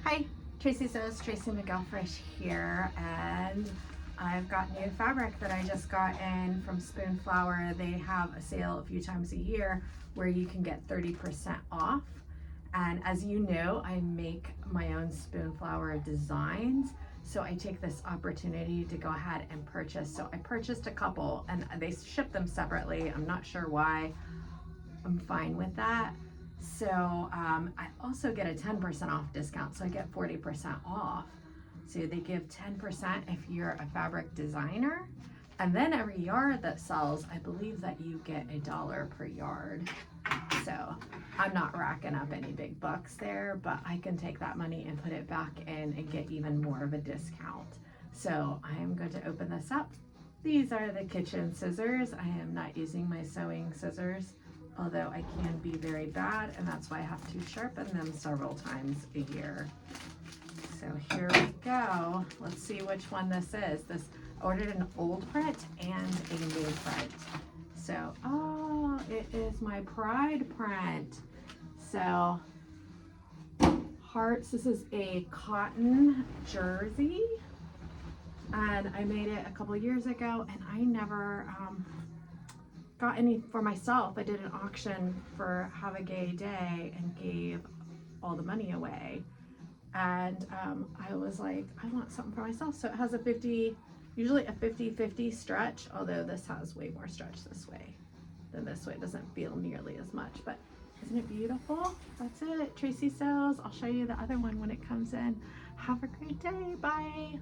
Hi, Tracy Sews, Tracy McElfresh here, and I've got new fabric that I just got in from Spoon Flower. They have a sale a few times a year where you can get 30% off. And as you know, I make my own Spoon Flower designs. So I take this opportunity to go ahead and purchase. So I purchased a couple and they ship them separately. I'm not sure why. I'm fine with that. So I also get a 10% off discount, so I get 40% off. So they give 10% if you're a fabric designer. And then every yard that sells, I believe that you get $1 per yard. So I'm not racking up any big bucks there, but I can take that money and put it back in and get even more of a discount. So I am going to open this up. These are the kitchen scissors. I am not using my sewing scissors, although I can be very bad, and that's why I have to sharpen them several times a year. So here we go. Let's see which one this is. I ordered an old print and a new print. So, oh, it is my Pride print. So, hearts, this is a cotton jersey, and I made it a couple years ago, and I never got any for myself. I did an auction for Have a Gay Day and gave all the money away. And I was like, I want something for myself. So it has usually a 50-50 stretch, although this has way more stretch this way than this way. It doesn't feel nearly as much, but isn't it beautiful? That's it, Tracy Sews. I'll show you the other one when it comes in. Have a great day, bye.